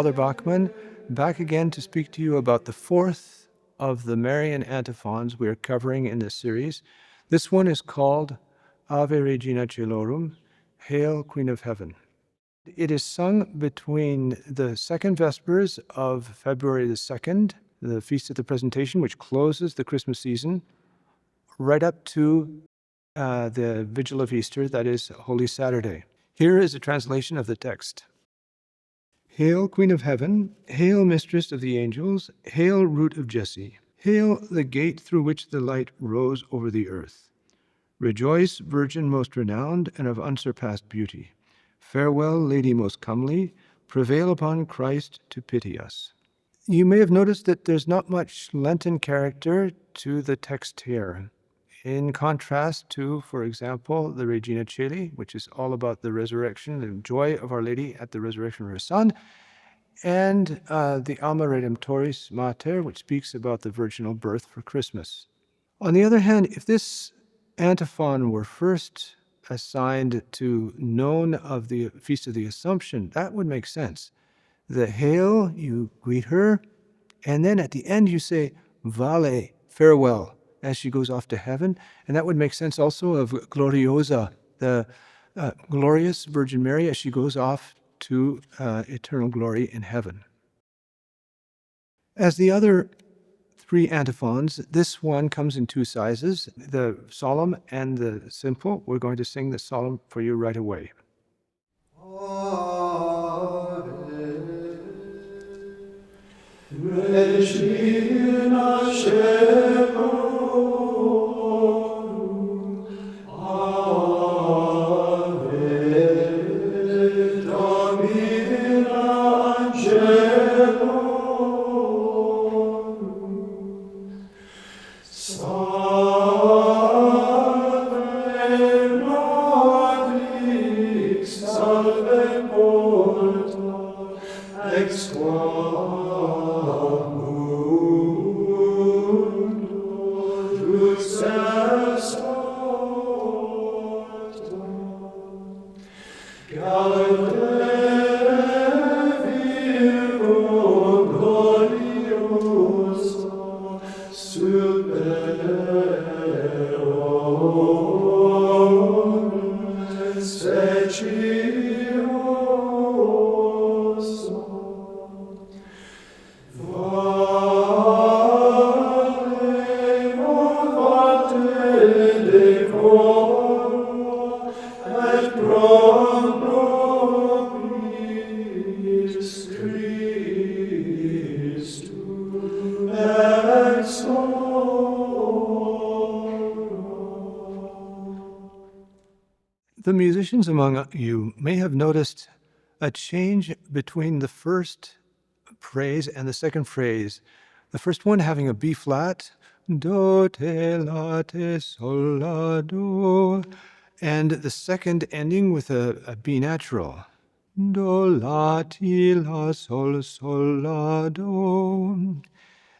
Father Bachman, back again to speak to you about the fourth of the Marian antiphons we are covering in this series. This one is called Ave Regina Caelorum, Hail Queen of Heaven. It is sung between the second Vespers of February the 2nd, the Feast of the Presentation, which closes the Christmas season, right up to the Vigil of Easter, that is Holy Saturday. Here is a translation of the text. Hail, Queen of Heaven, hail, Mistress of the Angels, hail, Root of Jesse, hail, the gate through which the light rose over the earth. Rejoice, Virgin most renowned and of unsurpassed beauty. Farewell, Lady most comely, prevail upon Christ to pity us. You may have noticed that there's not much Lenten character to the text here. In contrast to, for example, the Regina Caeli, which is all about the resurrection, the joy of Our Lady at the resurrection of her Son, and the Alma Redemptoris Mater, which speaks about the virginal birth for Christmas. On the other hand, if this antiphon were first assigned to known of the Feast of the Assumption, that would make sense. The hail, you greet her, and then at the end you say, Vale, farewell, as she goes off to heaven. And that would make sense also of Gloriosa, the glorious Virgin Mary, as she goes off to eternal glory in heaven. As the other three antiphons, this one comes in two sizes, the solemn and the simple. We're going to sing the solemn for you right away. Regina Caelorum, Ave Domina Angelorum, Salve Matrix, Salve Porta, ex qua The musicians among you may have noticed a change between the first phrase and the second phrase. The first one having a B flat, do, te, la, te, sol, la, do, and the second ending with a B natural. Do, la, ti, la, sol, la, do.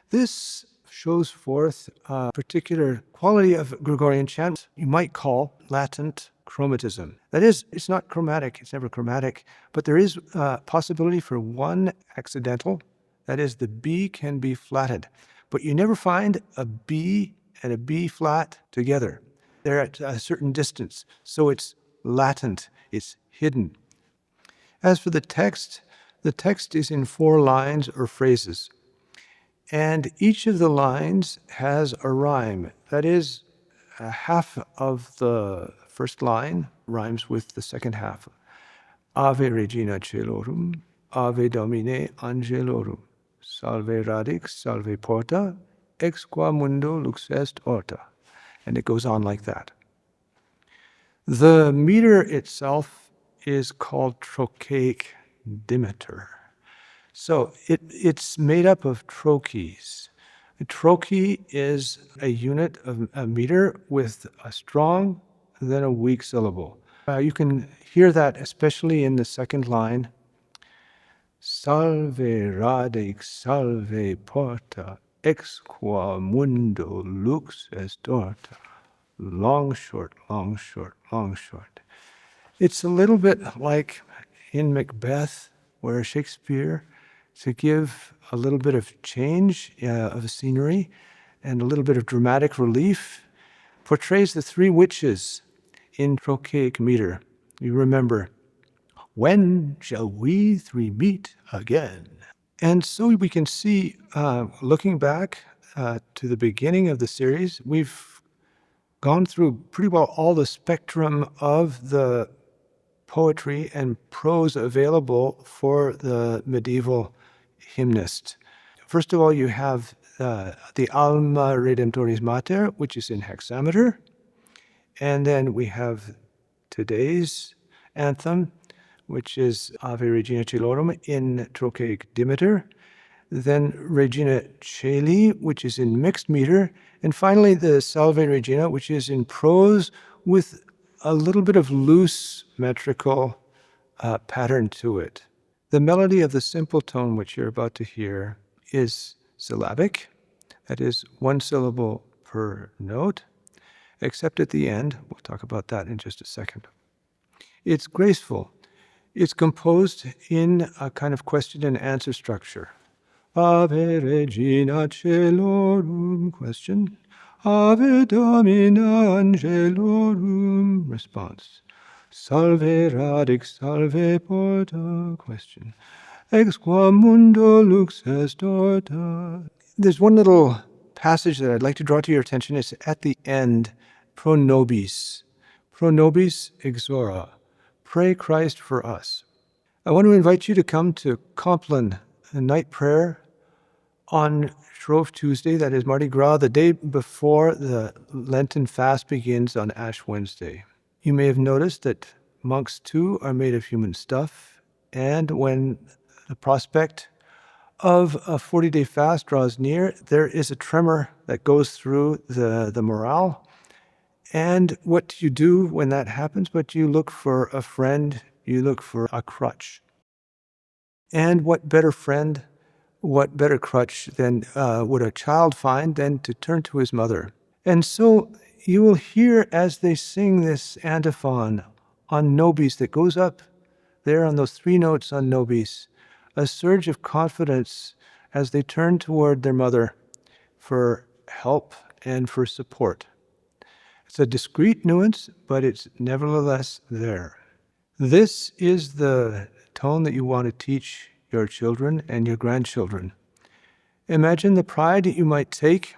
This shows forth a particular quality of Gregorian chant you might call latent chromatism. That is, it's not chromatic, it's never chromatic, but there is a possibility for one accidental, that is, the B can be flatted. But you never find a B and a B flat together. They're at a certain distance, so it's latent, it's hidden. As for the text is in 4 lines or phrases. And each of the lines has a rhyme. That is, half of the first line rhymes with the second half. Ave Regina Caelorum, Ave Domine Angelorum, Salve Radix, Salve Porta, ex qua mundo lux est orta. And it goes on like that. The meter itself is called trochaic dimeter. So it's made up of trochees. A trochee is a unit of a meter with a strong, then a weak syllable. You can hear that especially in the second line. Salve radix, salve porta, ex qua mundo lux est orta. Long, short, long, short, long, short. It's a little bit like in Macbeth, where Shakespeare to give a little bit of change of scenery and a little bit of dramatic relief, portrays the three witches in trochaic meter. You remember, when shall we three meet again? And so we can see, looking back to the beginning of the series, we've gone through pretty well all the spectrum of the poetry and prose available for the medieval hymnist. First of all, you have the Alma Redemptoris Mater, which is in hexameter. And then we have today's anthem, which is Ave Regina Caelorum in trochaic dimeter. Then Regina Caeli, which is in mixed meter. And finally, the Salve Regina, which is in prose with a little bit of loose metrical pattern to it. The melody of the simple tone, which you're about to hear, is syllabic. That is one syllable per note, except at the end. We'll talk about that in just a second. It's graceful. It's composed in a kind of question and answer structure. Ave Regina Caelorum, question. Ave Domina Angelorum, response. Salve radix, salve porta, question. Ex quam mundo lux est orta. There's one little passage that I'd like to draw to your attention. It's at the end, pro nobis. Pro nobis exora. Pray Christ for us. I want to invite you to come to Compline, a night prayer on Shrove Tuesday, that is Mardi Gras, the day before the Lenten fast begins on Ash Wednesday. You may have noticed that monks too are made of human stuff, and when the prospect of a 40-day fast draws near, there is a tremor that goes through the morale. And what do you do when that happens? But you look for a friend, you look for a crutch. And what better friend, what better crutch than would a child find than to turn to his mother? And so you will hear as they sing this antiphon on nobis that goes up there on those three notes on nobis, a surge of confidence as they turn toward their mother for help and for support. It's a discrete nuance, but it's nevertheless there. This is the tone that you want to teach your children and your grandchildren. Imagine the pride that you might take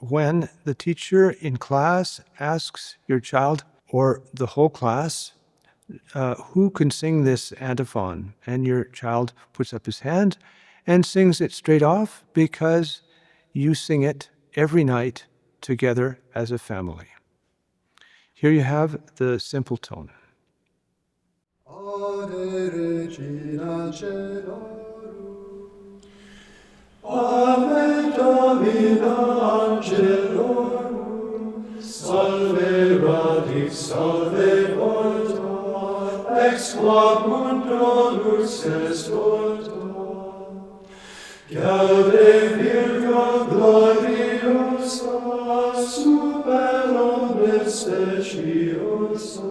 when the teacher in class asks your child, or the whole class, who can sing this antiphon? And your child puts up his hand and sings it straight off because you sing it every night together as a family. Here you have the simple tone. Ave Regina Caelorum, Ave Domina Angelorum, Salve radix, salve porta, ex quam mundo lux est orta. Gaude Virgo gloriosa, super omnes speciosa,